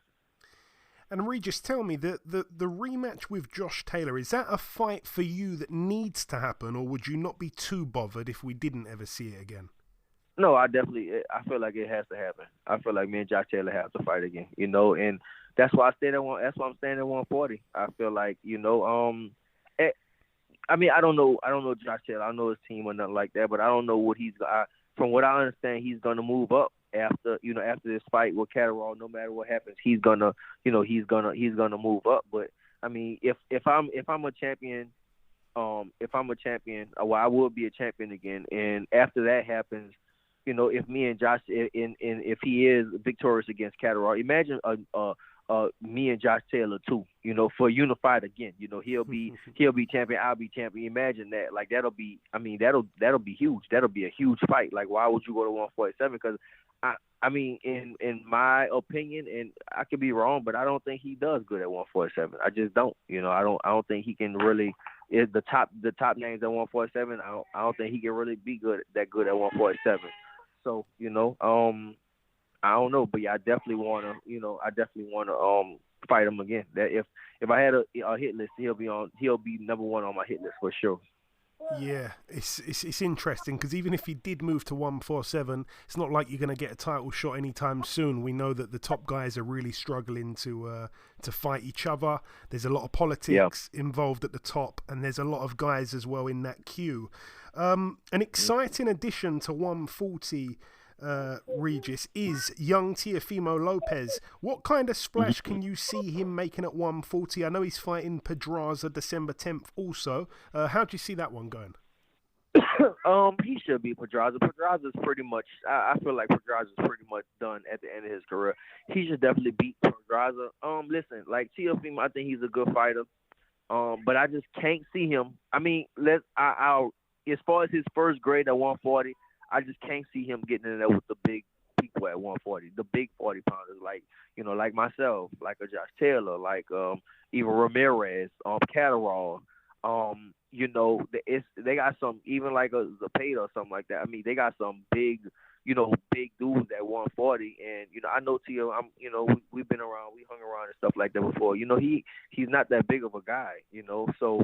H: And Regis, tell me, the rematch with Josh Taylor, is that a fight for you that needs to happen, or would you not be too bothered if we didn't ever see it again?
C: No, I feel like it has to happen. I feel like me and Josh Taylor have to fight again, and that's why that's why I'm staying at 140. I feel like, I mean, I don't know Josh Taylor. I don't know his team or nothing like that, but I don't know what from what I understand, he's going to move up after this fight with Catterall. No matter what happens, he's gonna move up. But I mean, if I'm a champion, well, I will be a champion again. And after that happens, if me and Josh, if he is victorious against Catterall, imagine me and Josh Taylor too, for unified again. He'll be champion, I'll be champion. Imagine that. Like, that'll be huge. That'll be a huge fight. Like, why would you go to 147? Because I mean, in my opinion, and I could be wrong, but I don't think he does good at 147. I just don't. I don't think he can really. Is the top names at 147. I don't think he can really be good at 147. So I don't know, but yeah, I definitely wanna fight him again. That if I had a hit list, he'll be number one on my hit list for sure.
H: Yeah, it's interesting because even if he did move to 147, it's not like you're going to get a title shot anytime soon. We know that the top guys are really struggling to fight each other. There's a lot of politics involved at the top, and there's a lot of guys as well in that queue. An exciting addition to 140, Regis, is young Teofimo Lopez. What kind of splash can you see him making at 140? I know he's fighting Pedraza December 10th also. How do you see that one going?
C: He should be Pedraza. Pedraza's pretty much, I feel like Pedraza's pretty much done at the end of his career. He should definitely beat Pedraza. Listen, like Teofimo, I think he's a good fighter. But I just can't see him. I mean, as far as his first grade at 140, I just can't see him getting in there with the big people at 140, the big 40 pounders, like myself, like a Josh Taylor, like even Ramirez, Catterall. They got some, even like a Zepeda or something like that. I mean, they got some big dudes at 140, and I know Tio. We've been around, we hung around and stuff like that before. He's not that big of a guy, so.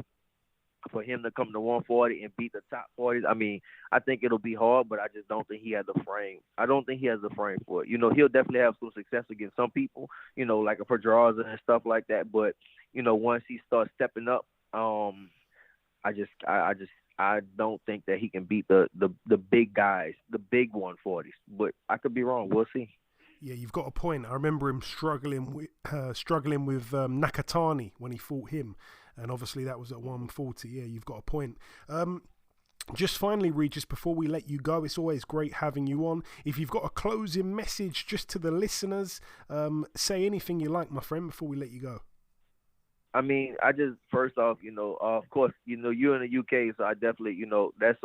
C: For him to come to 140 and beat the top 40s, I mean, I think it'll be hard, but I just don't think he has the frame. I don't think he has the frame for it. He'll definitely have some success against some people, like a Pedraza and stuff like that. But, once he starts stepping up, I don't think that he can beat the big guys, the big 140s. But I could be wrong. We'll see.
H: Yeah, you've got a point. I remember him struggling with Nakatani when he fought him. And obviously that was at 140. Yeah, you've got a point. Just finally, Regis, before we let you go, it's always great having you on. If you've got a closing message just to the listeners, say anything you like, my friend, before we let you go.
C: I mean, I just, first off, of course, you're in the UK, so I definitely, that's,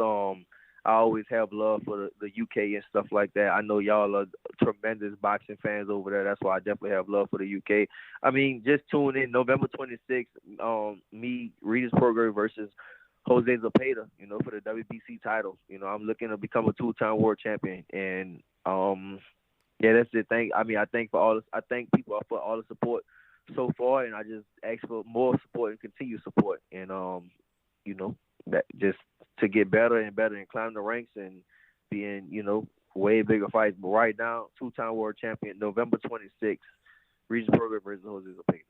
C: I always have love for the UK and stuff like that. I know y'all are tremendous boxing fans over there. That's why I definitely have love for the UK. I mean, just tune in November 26th, me, Regis Prograis versus Jose Zepeda, for the WBC title. I'm looking to become a 2-time world champion. And, yeah, that's it. I thank people for all the support so far, and I just ask for more support and continued support. And, that just to get better and better and climb the ranks and be in, way bigger fights. But right now, 2-time world champion, November 26th, Regis Prograis versus Jose Zepeda.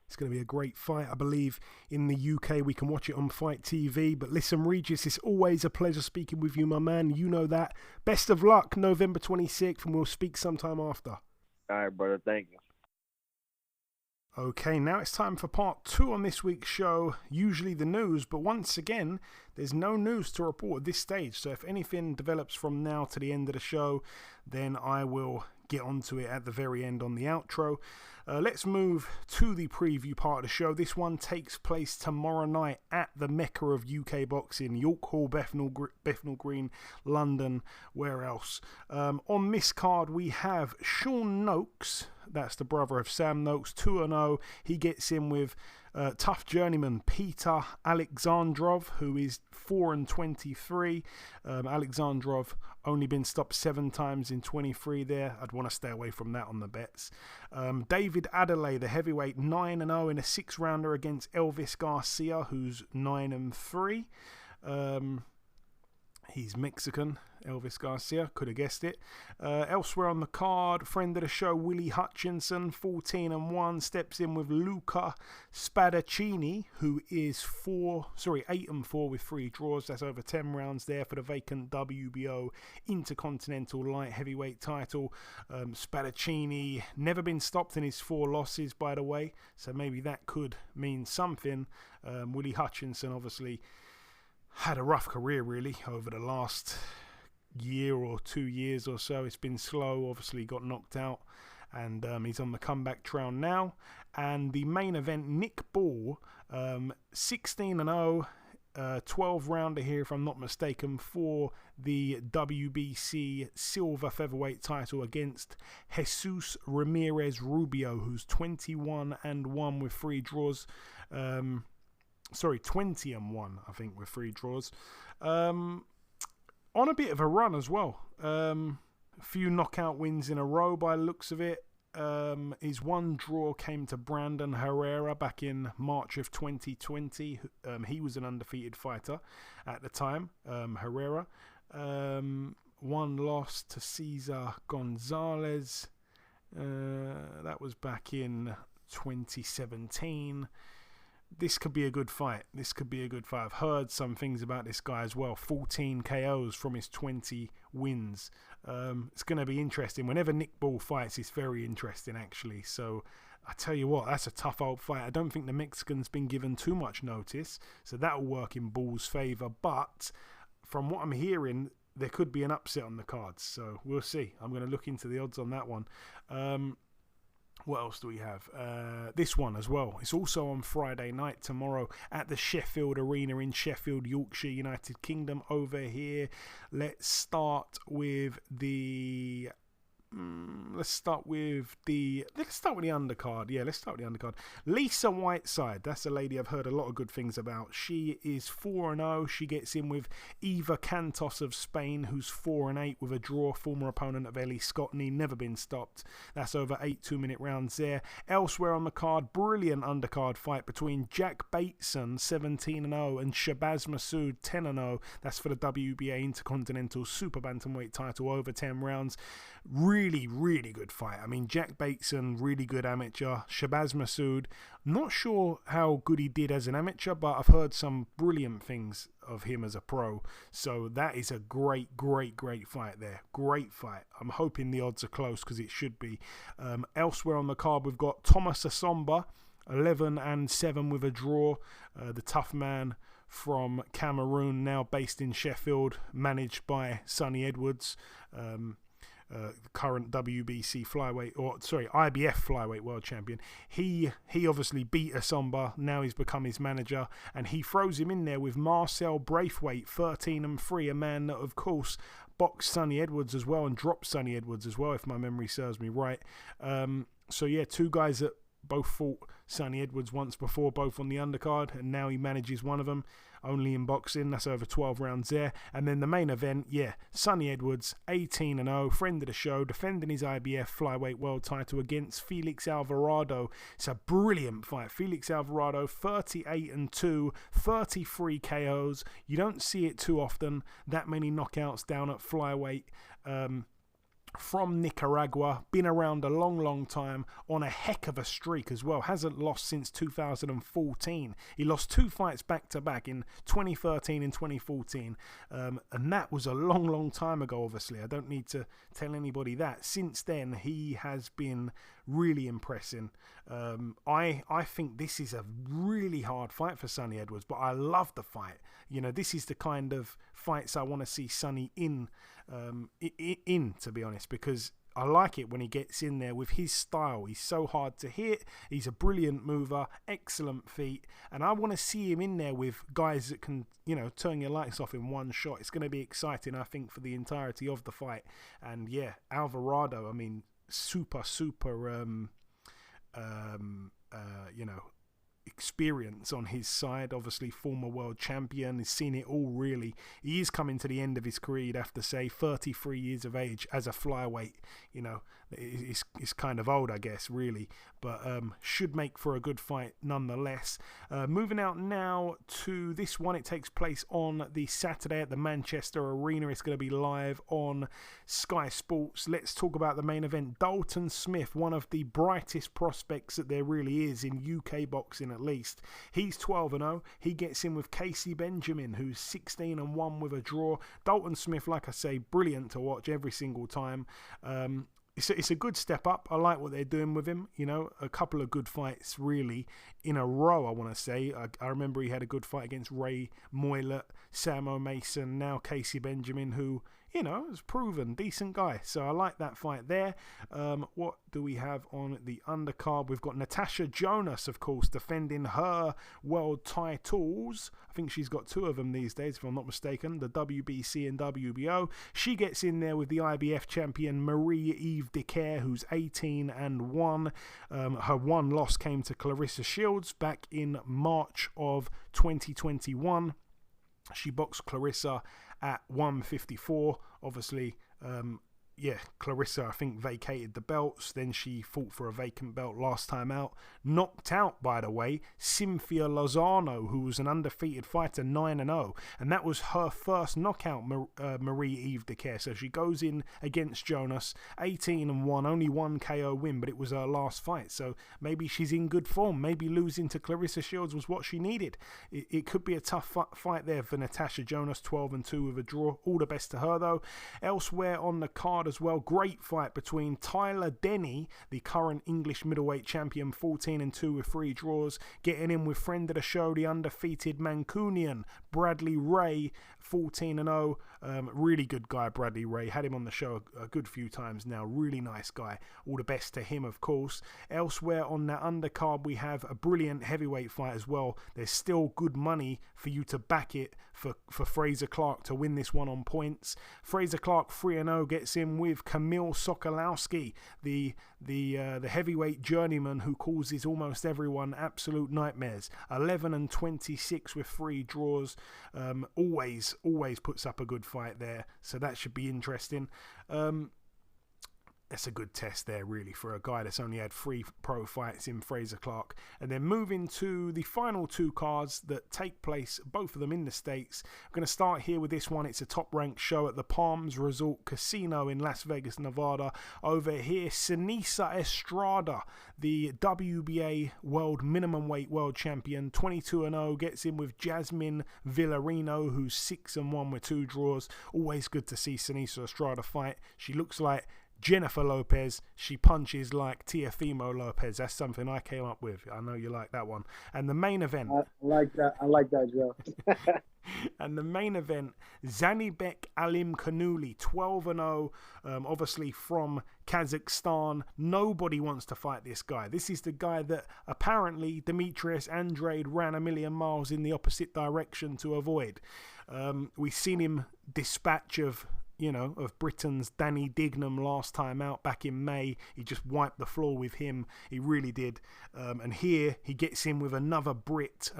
H: It's going to be a great fight. I believe in the UK we can watch it on Fight TV. But listen, Regis, it's always a pleasure speaking with you, my man. You know that. Best of luck, November 26th, and we'll speak sometime after.
C: All right, brother. Thank you.
H: Okay, now it's time for part 2 on this week's show, usually the news, but once again, there's no news to report at this stage, so if anything develops from now to the end of the show, then I will get onto it at the very end on the outro. Let's move to the preview part of the show. This one takes place tomorrow night at the Mecca of UK boxing, York Hall, Bethnal Green, London, where else? On this card, we have Sean Noakes. That's the brother of Sam Noakes, 2-0. He gets in with tough journeyman Peter Alexandrov, who is 4-23. Alexandrov only been stopped 7 times in 23 there. I'd want to stay away from that on the bets. David Adelaide, the heavyweight, 9-0 in a 6-rounder against Elvis Garcia, who's 9-3. He's Mexican, Elvis Garcia, could have guessed it. Elsewhere on the card, friend of the show, Willie Hutchinson, 14-1, steps in with Luca Spadaccini, who is 8-4 with 3 draws. That's over 10 rounds there for the vacant WBO Intercontinental Light Heavyweight title. Spadaccini never been stopped in his 4 losses, by the way, so maybe that could mean something. Willie Hutchinson, obviously, had a rough career really over the last year or 2 years or so. It's been slow, obviously got knocked out, and he's on the comeback trail now. And the main event, Nick Ball, 16-0, 12-rounder here if I'm not mistaken, for the WBC silver featherweight title against Jesus Ramirez Rubio, who's 21-1 with 3 draws. 20-1, I think, with 3 draws. On a bit of a run as well. A few knockout wins in a row by the looks of it. His one draw came to Brandon Herrera back in March of 2020. He was an undefeated fighter at the time, Herrera. One loss to Cesar Gonzalez. That was back in 2017. This could be a good fight. I've heard some things about this guy as well. 14 KOs from his 20 wins. It's going to be interesting. Whenever Nick Ball fights, it's very interesting, actually. So I tell you what, that's a tough old fight. I don't think the Mexican's been given too much notice, so that'll work in Ball's favour. But from what I'm hearing, there could be an upset on the cards. So we'll see. I'm going to look into the odds on that one. What else do we have? This one as well. It's also on Friday night tomorrow at the Sheffield Arena in Sheffield, Yorkshire, United Kingdom. Over here, let's start with the undercard. Yeah, let's start with the undercard. Lisa Whiteside, that's a lady I've heard a lot of good things about. She is 4-0. She gets in with Eva Cantos of Spain, who's 4-8 with a draw. Former opponent of Ellie Scotney, never been stopped. That's over 8 2-minute rounds there. Elsewhere on the card, brilliant undercard fight between Jack Bateson, 17-0, and Shabazz Massoud, 10-0. That's for the WBA Intercontinental Super Bantamweight title, over 10 rounds. Really, really good fight. I mean, Jack Bateson, really good amateur. Shabazz Massoud, not sure how good he did as an amateur, but I've heard some brilliant things of him as a pro. So that is a great, great, great fight there. Great fight. I'm hoping the odds are close because it should be. Elsewhere on the card, we've got Thomas Asomba, 11-7 with a draw. The tough man from Cameroon, now based in Sheffield, managed by Sonny Edwards. Current IBF flyweight world champion. He obviously beat Asomba. Now he's become his manager, and he throws him in there with Marcel Braithwaite, 13-3, a man that of course boxed Sonny Edwards as well and dropped Sonny Edwards as well, if my memory serves me right. So yeah, two guys that both fought Sonny Edwards once before, both on the undercard, and now he manages one of them, only in boxing. That's over 12 rounds there. And then the main event, yeah, Sonny Edwards, 18-0, friend of the show, defending his IBF flyweight world title against Felix Alvarado. It's a brilliant fight. Felix Alvarado, 38-2, 33 KOs. You don't see it too often, that many knockouts down at flyweight. From Nicaragua, been around a long time, on a heck of a streak as well, hasn't lost since 2014. He lost 2 fights back to back in 2013 and 2014, and that was a long time ago. Obviously, I don't need to tell anybody that. Since then, he has been really impressing. I think this is a really hard fight for Sonny Edwards, but I love the fight. You know, this is the kind of fights I want to see Sonny in, to be honest, because I like it when he gets in there with his style. He's so hard to hit. He's a brilliant mover, excellent feet, and I want to see him in there with guys that can, you know, turn your lights off in one shot. It's going to be exciting, I think, for the entirety of the fight. And yeah, Alvarado, I mean, super you know, experience on his side. Obviously former world champion, he's seen it all really. He is coming to the end of his career, you'd have to say. 33 years of age as a flyweight, you know, it's kind of old, I guess, really, but should make for a good fight nonetheless. Moving out now to this one. It takes place on the Saturday at the Manchester Arena. It's going to be live on Sky Sports. Let's talk about the main event. Dalton Smith, one of the brightest prospects that there really is in UK boxing, at least. He's 12-0. He gets in with Casey Benjamin, who's 16-1 with a draw. Dalton Smith, like I say, brilliant to watch every single time. It's a good step up. I like what they're doing with him. You know, a couple of good fights really in a row, I want to say. I remember he had a good fight against Ray Moylett, Sam O'Mason, now Casey Benjamin, who, you know, has proven decent guy. So I like that fight there. What do we have on the undercard? We've got Natasha Jonas, of course, defending her world titles. I think she's got 2 of them these days, if I'm not mistaken, the WBC and WBO. She gets in there with the IBF champion Marie-Eve Dicaire, who's 18-1. Her one loss came to Clarissa Shields back in March of 2021. She boxed Clarissa at 154. Obviously, Clarissa, I think, vacated the belts. Then she fought for a vacant belt last time out. Knocked out, by the way, Cynthia Lozano, who was an undefeated fighter, 9-0. And that was her first knockout, Marie-Eve Decaire. So she goes in against Jonas, 18-1, only one KO win, but it was her last fight. So maybe she's in good form. Maybe losing to Clarissa Shields was what she needed. It could be a tough fight there for Natasha Jonas, 12-2 with a draw. All the best to her, though. Elsewhere on the card as well, great fight between Tyler Denny, the current English middleweight champion, 14-2 with 3 draws, getting in with friend of the show, the undefeated Mancunian Bradley Ray, 14-0. Really good guy, Bradley Ray. Had him on the show a good few times now. Really nice guy. All the best to him, of course. Elsewhere on that undercard, we have a brilliant heavyweight fight as well. There's still good money for you to back it for Fraser Clark to win this one on points. Fraser Clark 3-0 gets in with Kamil Sokolowski, the heavyweight journeyman who causes almost everyone absolute nightmares. 11-26 with 3 draws. Always puts up a good fight there, so that should be interesting. That's a good test there, really, for a guy that's only had 3 pro fights in Fraser Clark. And then moving to the final 2 cards that take place, both of them in the States. I'm going to start here with this one. It's a top-ranked show at the Palms Resort Casino in Las Vegas, Nevada. Over here, Sinisa Estrada, the WBA World Minimum Weight World Champion, 22-0, gets in with Jasmine Villarino, who's 6-1 with 2 draws. Always good to see Sinisa Estrada fight. She looks like Jennifer Lopez. She punches like Teofimo Lopez. That's something I came up with. I know you like that one. And the main event.
E: I like that, Joe.
H: And the main event, Zanibek Alimkhanuly, 12-0, obviously from Kazakhstan. Nobody wants to fight this guy. This is the guy that apparently Demetrius Andrade ran a million miles in the opposite direction to avoid. We've seen him dispatch of Britain's Danny Dignam last time out back in May. He just wiped the floor with him. He really did. And here he gets in with another Brit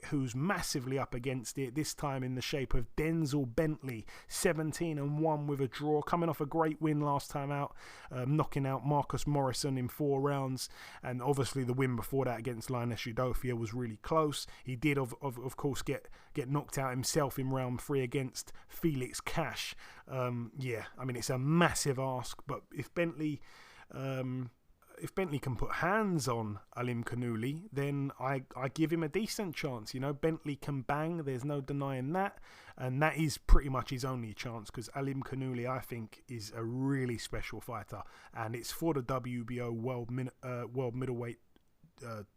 H: who's massively up against it, this time in the shape of Denzel Bentley, 17-1 with a draw, coming off a great win last time out, knocking out Marcus Morrison in 4 rounds. And obviously the win before that against Linus Udofia was really close. He did, of course, get knocked out himself in round 3 against Felix Cash. It's a massive ask, but if Bentley can put hands on Alimkhanuly, then I give him a decent chance. Bentley can bang, there's no denying that, and that is pretty much his only chance, because Alimkhanuly, I think, is a really special fighter, and it's for the WBO World Middleweight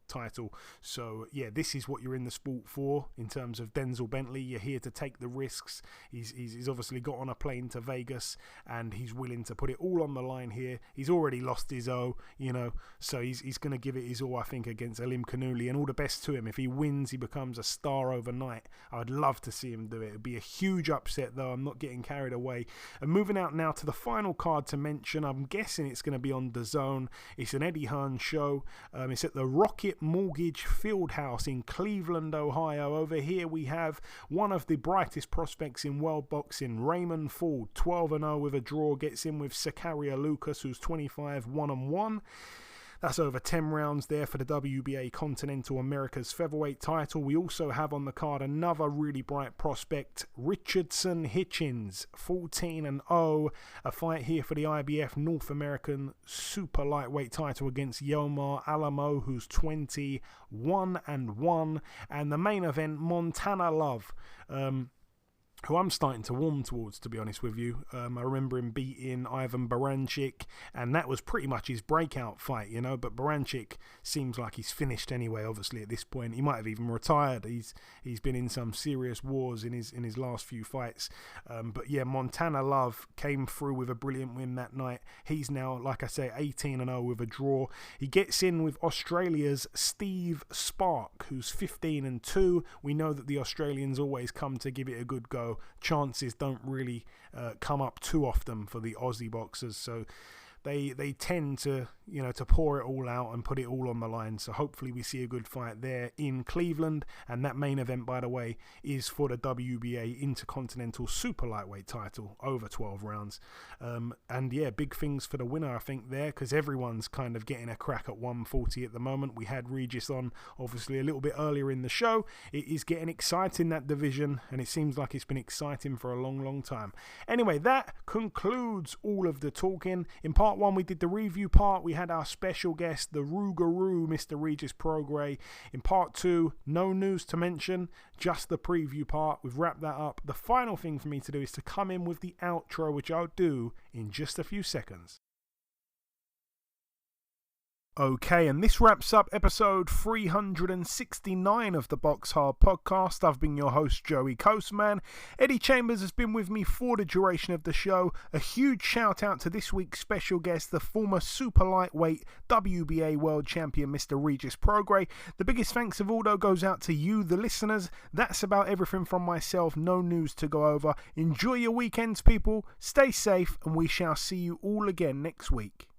H: title. So yeah, this is what you're in the sport for in terms of Denzel Bentley. You're here to take the risks. He's obviously got on a plane to Vegas and he's willing to put it all on the line here. He's already lost his O, so he's going to give it his all, I think, against Alimkhanuly, and all the best to him. If he wins, he becomes a star overnight. I would love to see him do it. It'd be a huge upset, though. I'm not getting carried away. And moving out now to the final card to mention, I'm guessing it's going to be on DAZN. It's an Eddie Hearn show. It's at the Rocket Mortgage Fieldhouse in Cleveland, Ohio. Over here we have one of the brightest prospects in world boxing, Raymond Ford, 12-0 with a draw, gets in with Sakaria Lucas, who's 25-1-1. That's over 10 rounds there for the WBA Continental Americas featherweight title. We also have on the card another really bright prospect, Richardson Hitchens, 14-0. A fight here for the IBF North American Super-Lightweight title against Yomar Alamo, who's 21-1. And the main event, Montana Love, who I'm starting to warm towards, to be honest with you. I remember him beating Ivan Baranchyk, and that was pretty much his breakout fight, but Baranchyk seems like he's finished anyway, obviously, at this point. He might have even retired. He's been in some serious wars in his last few fights. But yeah, Montana Love came through with a brilliant win that night. He's now, like I say, 18-0 with a draw. He gets in with Australia's Steve Spark, who's 15-2. We know that the Australians always come to give it a good go. Chances don't really come up too often for the Aussie boxers, so they tend to, to pour it all out and put it all on the line. So hopefully we see a good fight there in Cleveland. And that main event, by the way, is for the WBA Intercontinental Super-Lightweight title over 12 rounds. And yeah, big things for the winner, I think, there, because everyone's kind of getting a crack at 140 at the moment. We had Regis on, obviously, a little bit earlier in the show. It is getting exciting, that division, and it seems like it's been exciting for a long, long time. Anyway, that concludes all of the talking. In part one, we did the review part. We had our special guest, the Rougarou, Mr. Regis Prograis. In part two, no news to mention, just the preview part. We've wrapped that up. The final thing for me to do is to come in with the outro, which I'll do in just a few seconds. Okay, and this wraps up episode 369 of the BoxHard Podcast. I've been your host, Joey Coastman. Eddie Chambers has been with me for the duration of the show. A huge shout out to this week's special guest, the former super lightweight WBA world champion, Mr. Regis Prograis. The biggest thanks of all, though, goes out to you, the listeners. That's about everything from myself. No news to go over. Enjoy your weekends, people. Stay safe, and we shall see you all again next week.